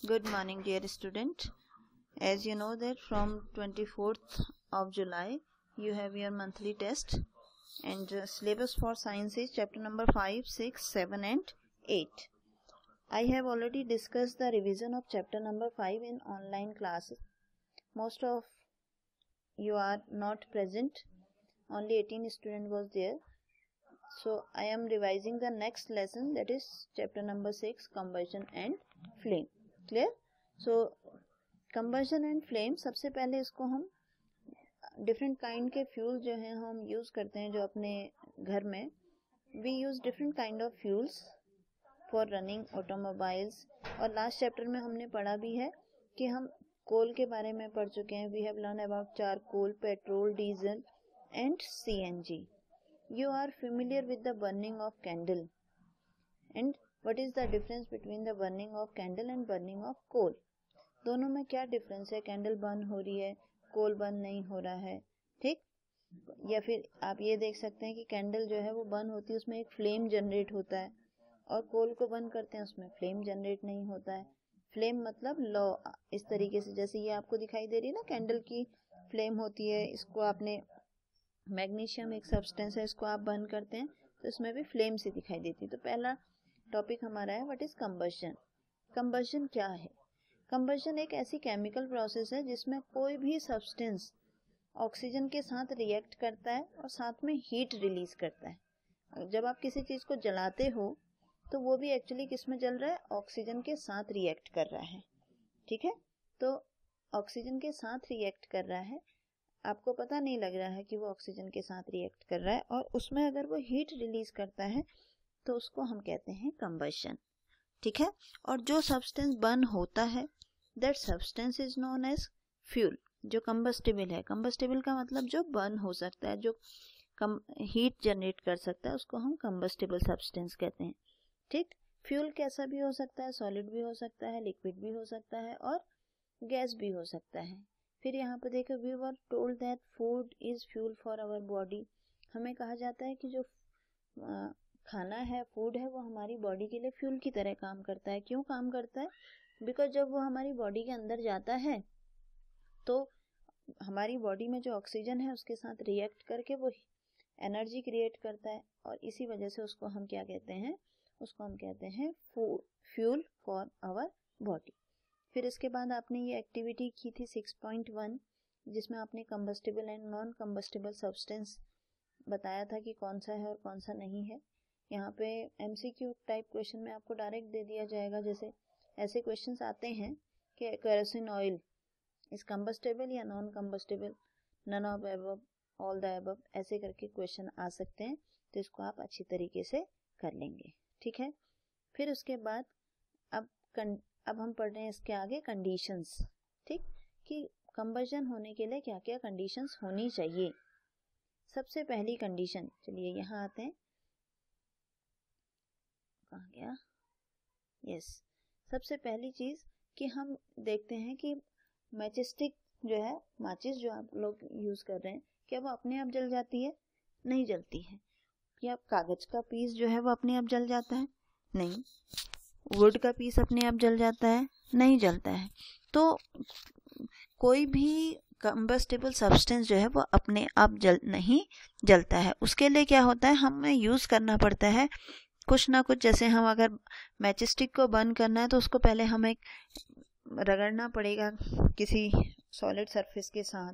Good morning, dear student. As you know that from 24th of July you have your monthly test and syllabus for science is chapter number 5, 6, 7 and 8. I have already discussed the revision of chapter number 5 in online classes. Most of you are not present. Only 18 student was there. So I am revising the next lesson, that is chapter number 6, combustion and flame. Clear? So combustion and flame, सबसे पहले इसको हम different kind के fuel जो हैं हम use करते हैं जो अपने घर में. We use different kind of fuels for running automobiles. और लास्ट चैप्टर में हमने पढ़ा भी है कि हम कोल के बारे में पढ़ चुके हैं. We have learn about charcoal, petrol, diesel and CNG. You are familiar with the burning of candle, and what is the difference between the burning of candle and burning of coal? दोनों में क्या difference है? Candle burn हो रही है, कोल burn नहीं हो रहा है. ठीक. या फिर आप ये देख सकते हैं कि कैंडल जो है वो बर्न होती है, उसमें एक फ्लेम जनरेट होता है, और कोल को बर्न करते हैं उसमें फ्लेम जनरेट नहीं होता है. फ्लेम मतलब लॉ इस तरीके से, जैसे ये आपको दिखाई दे रही है ना, कैंडल की फ्लेम होती है. इसको आपने मैग्नीशियम एक सब्सटेंस है, इसको आप बर्न करते हैं तो इसमें भी फ्लेम से दिखाई देती है. तो पहला टॉपिक हमारा है व्हाट इज कंबशन. कंबशन क्या है? कंबशन एक ऐसी केमिकल प्रोसेस है जिसमें कोई भी सब्सटेंस ऑक्सीजन के साथ रिएक्ट करता है और साथ में हीट रिलीज करता है. जब आप किसी चीज को जलाते हो तो वो भी एक्चुअली किस में जल रहा है? ऑक्सीजन के साथ रिएक्ट कर रहा है. ठीक है. तो ऑक्सीजन के साथ रिएक्ट कर रहा है, आपको पता नहीं लग रहा है कि वो ऑक्सीजन के साथ रिएक्ट कर रहा है, और उसमें अगर वो हीट रिलीज करता है तो उसको हम कहते हैं कंबशन. ठीक है. और जो सब्सटेंस बर्न होता है that substance is known as fuel. जो कंबस्टिबल है, कंबस्टिबल का मतलब जो बर्न हो सकता है, जो हीट जनरेट कर सकता है, उसको हम कंबस्टिबल सब्सटेंस कहते हैं. ठीक. फ्यूल कैसा भी हो सकता है, सॉलिड भी हो सकता है, लिक्विड भी हो सकता है और गैस भी हो सकता है. फिर यहाँ पर देखो, we were told that food is fuel for our body. हमें कहा जाता है कि जो खाना है, फूड है, वो हमारी बॉडी के लिए फ्यूल की तरह काम करता है. क्यों काम करता है? बिकॉज जब वो हमारी बॉडी के अंदर जाता है तो हमारी बॉडी में जो ऑक्सीजन है उसके साथ रिएक्ट करके वो एनर्जी क्रिएट करता है, और इसी वजह से उसको हम क्या कहते हैं? उसको हम कहते हैं फ्यूल फॉर आवर बॉडी. फिर इसके बाद आपने ये एक्टिविटी की थी 6.1, जिसमें आपने combustible and non combustible substance बताया था कि कौन सा है और कौन सा नहीं है. यहाँ पे MCQ टाइप क्वेश्चन में आपको डायरेक्ट दे दिया जाएगा. जैसे ऐसे क्वेश्चंस आते हैं कि केरोसिन ऑयल इज कंबस्टिबल या non combustible, none of above, all the above, ऐसे करके क्वेश्चन आ सकते हैं. तो इसको आप अच्छी तरीके से कर लेंगे. ठीक है. फिर उसके बाद अब हम पढ़ रहे हैं इसके आगे कंडीशंस. ठीक. कि कंबशन होने के लिए क्या क्या कंडीशंस होनी चाहिए. सबसे पहली कंडीशन, चलिए यहाँ आते हैं, कहाँ गया? यस. सबसे पहली चीज कि हम देखते हैं कि मैचस्टिक जो है, माचिस जो आप लोग यूज कर रहे हैं, क्या वो अपने आप जल जाती है? नहीं जलती है. क्या कागज का पीस जो है वो अपने आप जल जाता है? नहीं. वुड का पीस अपने आप जल जाता है? नहीं जलता है. तो कोई भी कंबस्टिबल सब्सटेंस जो है वो अपने आप नहीं जलता है. उसके लिए क्या होता है? हमें यूज करना पड़ता है कुछ ना कुछ. जैसे हम अगर मैचस्टिक को बर्न करना है तो उसको पहले हमें रगड़ना पड़ेगा किसी सॉलिड सरफेस के साथ.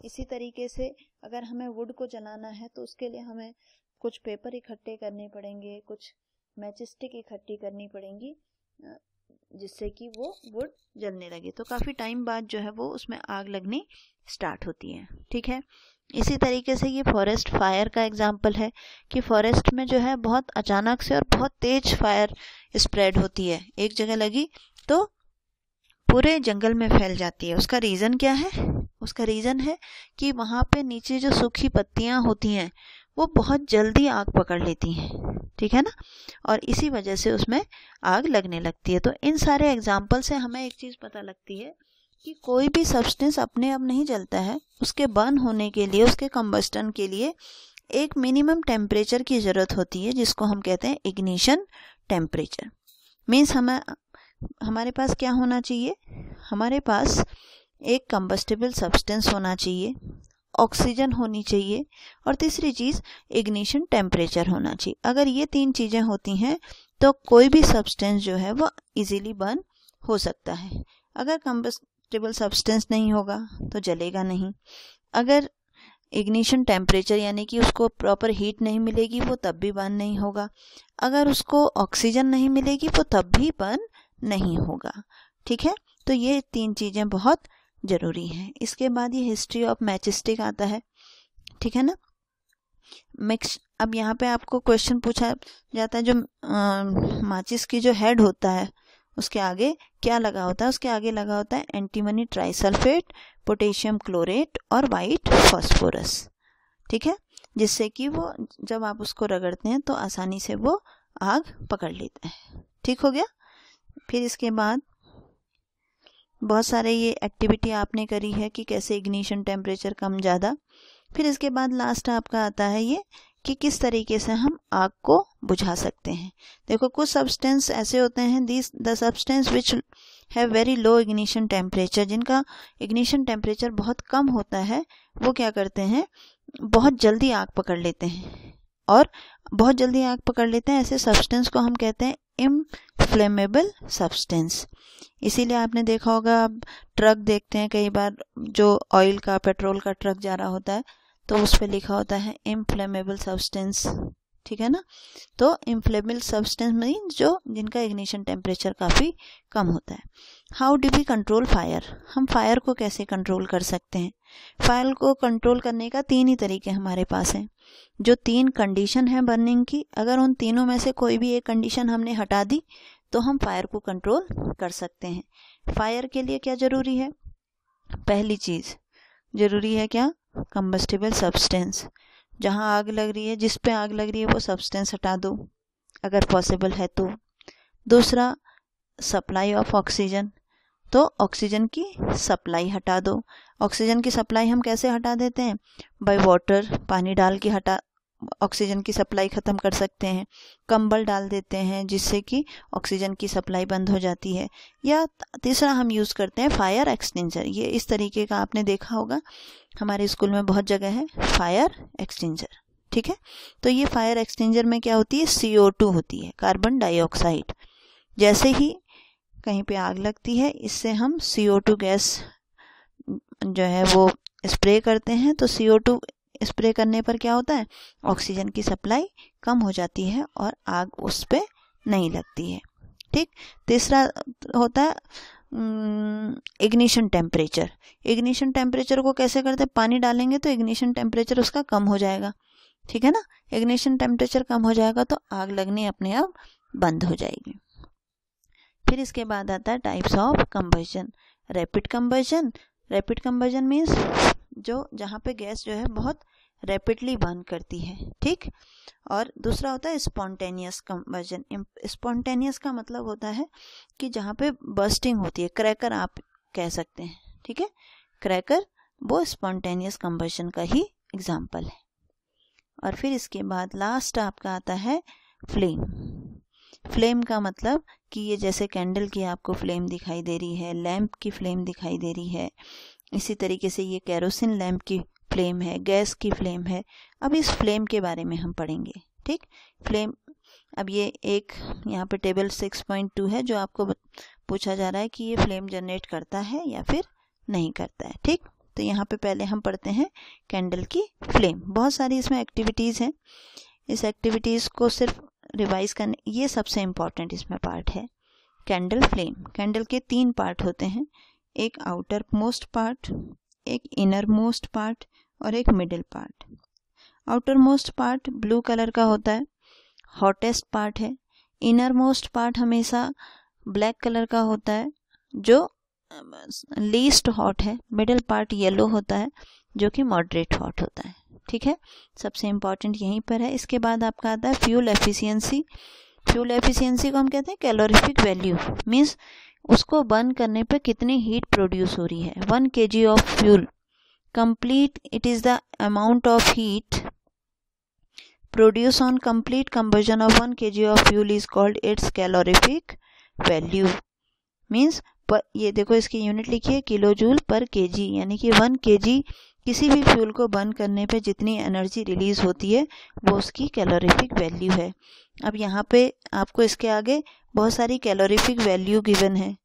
इसी तरीके से अगर हमें वुड को जलाना है तो उसके लिए हमें कुछ पेपर इकट्ठे करने पड़ेंगे, कुछ मैचस्टिक इकट्ठी करनी पड़ेंगी, जिससे कि वो वुड जलने लगे. तो काफ़ी टाइम बाद जो है वो उसमें आग लगनी स्टार्ट होती है. ठीक है. इसी तरीके से ये फॉरेस्ट फायर का एग्जाम्पल है कि फॉरेस्ट में जो है बहुत अचानक से और बहुत तेज फायर स्प्रेड होती है. एक जगह लगी तो पूरे जंगल में फैल जाती है. उसका रीज़न क्या है? उसका रीज़न है कि वहाँ पे नीचे जो सूखी पत्तियाँ होती हैं वो बहुत जल्दी आग पकड़ लेती हैं. ठीक है ना. और इसी वजह से उसमें आग लगने लगती है. तो इन सारे एग्जाम्पल से हमें एक चीज़ पता लगती है कि कोई भी सब्सटेंस अपने आप नहीं जलता है. उसके बर्न होने के लिए, उसके कंबस्टन के लिए एक मिनिमम टेम्परेचर की ज़रूरत होती है, जिसको हम कहते हैं इग्निशन टेम्परेचर. मीन्स हमें हमारे पास क्या होना चाहिए, हमारे पास एक कंबस्टिबल सब्सटेंस होना चाहिए, ऑक्सीजन होनी चाहिए, और तीसरी चीज़ इग्निशन टेम्परेचर होना चाहिए। अगर ये 3 चीज़ें होती हैं तो कोई भी सब्सटेंस जो है वो इजीली बर्न हो सकता है। अगर कंबस्टिबल सब्सटेंस नहीं होगा तो जलेगा नहीं, अगर इग्निशन टेम्परेचर यानी कि उसको प्रॉपर हीट नहीं मिलेगी वो तब भी बर्न नहीं होगा, अगर उसको ऑक्सीजन नहीं मिलेगी वो तब भी बर्न नहीं होगा। ठीक है, तो ये 3 चीज़ें बहुत ज़रूरी हैं। इसके बाद ये हिस्ट्री ऑफ मैचस्टिक आता है। ठीक है ना, मिक्स। अब यहाँ पे आपको क्वेश्चन पूछा जाता है, जो माचिस की जो हेड होता है उसके आगे क्या लगा होता है, उसके आगे लगा होता है एंटीमनी ट्राइसल्फेट, पोटेशियम क्लोरेट और वाइट फास्फोरस। ठीक है, जिससे कि वो जब आप उसको रगड़ते हैं तो आसानी से वो आग पकड़ लेता है। ठीक हो गया। फिर इसके बाद बहुत सारे ये एक्टिविटी आपने करी है कि कैसे इग्निशन टेम्परेचर कम ज़्यादा। फिर इसके बाद लास्ट आपका आता है ये कि किस तरीके से हम आग को बुझा सकते हैं। देखो, कुछ सब्सटेंस ऐसे होते हैं, the substance which have very low ignition temperature, जिनका इग्निशन टेम्परेचर बहुत कम होता है, वो क्या करते हैं, बहुत जल्दी आग पकड़ लेते हैं और बहुत जल्दी आग पकड़ लेते हैं। ऐसे सब्सटेंस को हम कहते हैं इनफ्लेमेबल सब्सटेंस। इसीलिए आपने देखा होगा, आप ट्रक देखते हैं कई बार, जो ऑयल का पेट्रोल का ट्रक जा रहा होता है तो उस पर लिखा होता है इनफ्लेमेबल सब्सटेंस। ठीक है ना, तो इनफ्लेमेबल सब्सटेंस मीन जो जिनका इग्निशन टेम्परेचर काफ़ी कम होता है। How do we control fire, हम फायर को कैसे कंट्रोल कर सकते हैं। फायर को कंट्रोल करने का 3 ही तरीके हमारे पास हैं। जो 3 कंडीशन है बर्निंग की, अगर उन तीनों में से कोई भी एक कंडीशन हमने हटा दी तो हम फायर को कंट्रोल कर सकते हैं। फायर के लिए क्या ज़रूरी है, पहली चीज़ ज़रूरी है क्या, कंबस्टिबल सब्सटेंस। जहाँ आग लग रही है, जिस पे आग लग रही है वो सब्सटेंस हटा दो अगर पॉसिबल है तो। दूसरा, सप्लाई ऑफ ऑक्सीजन, तो ऑक्सीजन की सप्लाई हटा दो। ऑक्सीजन की सप्लाई हम कैसे हटा देते हैं, बाय वाटर, पानी डाल के ऑक्सीजन की सप्लाई ख़त्म कर सकते हैं। कंबल डाल देते हैं जिससे कि ऑक्सीजन की सप्लाई बंद हो जाती है। या तीसरा हम यूज़ करते हैं फायर एक्सटिंजर। ये इस तरीके का आपने देखा होगा, हमारे स्कूल में बहुत जगह है फायर एक्सटिंजर। ठीक है, तो ये फायर एक्सटिंजर में क्या होती है, CO2 होती है, कार्बन डाइऑक्साइड। जैसे ही कहीं पे आग लगती है, इससे हम CO2 गैस जो है वो स्प्रे करते हैं, तो CO2 स्प्रे करने पर क्या होता है, ऑक्सीजन की सप्लाई कम हो जाती है और आग उस पे नहीं लगती है। ठीक, तीसरा होता है इग्निशन टेम्परेचर। इग्निशन टेम्परेचर को कैसे करते हैं, पानी डालेंगे तो इग्निशन टेम्परेचर उसका कम हो जाएगा। ठीक है ना, इग्निशन टेम्परेचर कम हो जाएगा तो आग लगनी अपने आप बंद हो जाएगी। फिर इसके बाद आता है types of combustion. Rapid combustion, rapid combustion means जो जहाँ पे गैस जो है बहुत रैपिडली बर्न करती है। ठीक, और दूसरा होता है स्पॉन्टेनियस कंबशन। स्पॉन्टेनियस का मतलब होता है कि जहाँ पे बर्स्टिंग होती है, क्रैकर आप कह सकते हैं। ठीक है, क्रैकर वो स्पॉन्टेनियस कंबशन का ही एग्जाम्पल है। और फिर इसके बाद लास्ट आपका आता है फ्लेम। फ्लेम का मतलब कि ये जैसे कैंडल की आपको फ्लेम दिखाई दे रही है, लैंप की फ्लेम दिखाई दे रही है, इसी तरीके से ये केरोसिन लैंप की फ्लेम है, गैस की फ्लेम है। अब इस फ्लेम के बारे में हम पढ़ेंगे। ठीक, फ्लेम, अब ये एक यहाँ पे टेबल 6.2 है जो आपको पूछा जा रहा है कि ये फ्लेम जनरेट करता है या फिर नहीं करता है। ठीक, तो यहाँ पे पहले हम पढ़ते हैं कैंडल की फ्लेम। बहुत सारी इसमें एक्टिविटीज़ हैं, इस एक्टिविटीज़ को सिर्फ रिवाइज करने, ये सबसे इम्पॉर्टेंट इसमें पार्ट है। कैंडल फ्लेम, कैंडल के 3 पार्ट होते हैं, एक आउटर मोस्ट पार्ट, एक इनर मोस्ट पार्ट और एक middle part. Outer most part blue colour का होता है, हॉटेस्ट पार्ट है। इनर मोस्ट पार्ट हमेशा ब्लैक कलर का होता है जो लीस्ट हॉट है। मिडिल पार्ट येलो होता है जो कि मॉडरेट हॉट होता है। ठीक है, सबसे इम्पॉर्टेंट यहीं पर है। इसके बाद आपका आता है फ्यूल एफिशिएंसी। फ्यूल एफिशिएंसी को हम कहते हैं कैलोरीफिक वैल्यू, मीन्स उसको बर्न करने पे कितनी हीट प्रोड्यूस हो रही है। 1 kg of fuel complete, it is the amount of heat produce on complete combustion of 1 kg of fuel is called its calorific value. Means ये देखो इसकी यूनिट लिखिए किलो जूल पर केजी, यानी कि 1 kg किसी भी फ्यूल को बर्न करने पे जितनी एनर्जी रिलीज होती है वो उसकी कैलोरीफिक वैल्यू है। अब यहाँ पे आपको इसके आगे बहुत सारी कैलोरीफिक वैल्यू गिवन है।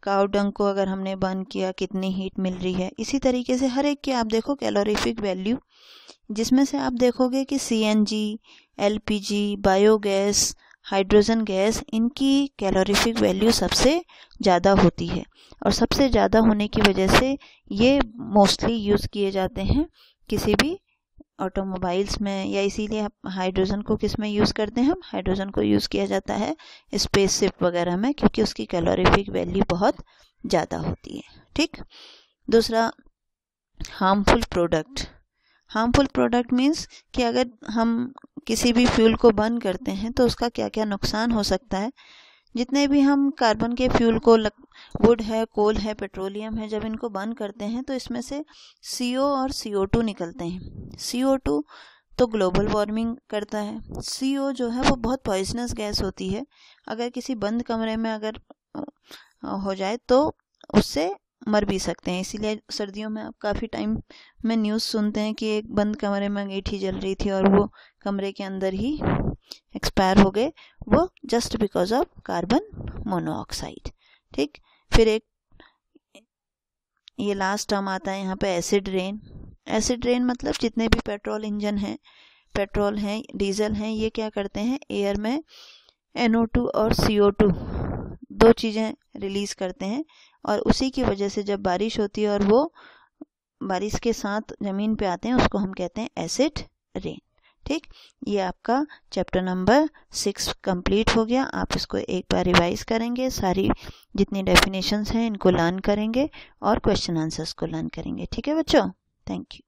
काउ डंग को अगर हमने बर्न किया कितनी हीट मिल रही है, इसी तरीके से हर एक के आप देखो कैलोरीफिक वैल्यू, जिसमें से आप देखोगे कि CNG, LPG, biogas, hydrogen gas, इनकी कैलोरीफिक वैल्यू सबसे ज़्यादा होती है और सबसे ज़्यादा होने की वजह से ये मोस्टली यूज़ किए जाते हैं किसी भी ऑटोमोबाइल्स में, या इसीलिए हाइड्रोजन को किस में यूज़ करते हैं हम, हाइड्रोजन को यूज़ किया जाता है स्पेसशिप वगैरह में, क्योंकि उसकी कैलोरीफिक वैल्यू बहुत ज़्यादा होती है। ठीक, दूसरा harmful product. Harmful product means कि अगर हम किसी भी फ्यूल को बर्न करते हैं तो उसका क्या क्या नुकसान हो सकता है। जितने भी हम कार्बन के फ्यूल को, वुड है, कोल है, पेट्रोलियम है, जब इनको बर्न करते हैं तो इसमें से CO और CO2 निकलते हैं। CO2 तो ग्लोबल वार्मिंग करता है। CO जो है वो बहुत पॉइजनस गैस होती है, अगर किसी बंद कमरे में अगर हो जाए तो उससे मर भी सकते हैं। इसीलिए सर्दियों में आप काफ़ी टाइम में न्यूज़ सुनते हैं कि एक बंद कमरे में अंगीठी जल रही थी और वो कमरे के अंदर ही एक्सपायर हो गए, वो just because of carbon monoxide. ठीक, फिर एक ये लास्ट टर्म आता है यहाँ पे एसिड रेन। एसिड रेन मतलब जितने भी पेट्रोल इंजन हैं, पेट्रोल हैं, डीजल हैं, ये क्या करते हैं, एयर में NO2 और CO2 दो चीज़ें रिलीज करते हैं और उसी की वजह से जब बारिश होती है और वो बारिश के साथ ज़मीन पे आते हैं, उसको हम कहते हैं एसिड रेन। ठीक, ये आपका चैप्टर नंबर 6 कंप्लीट हो गया। आप इसको एक बार रिवाइज करेंगे, सारी जितनी डेफिनेशंस हैं इनको लर्न करेंगे और क्वेश्चन आंसर्स को लर्न करेंगे। ठीक है बच्चों, थैंक यू।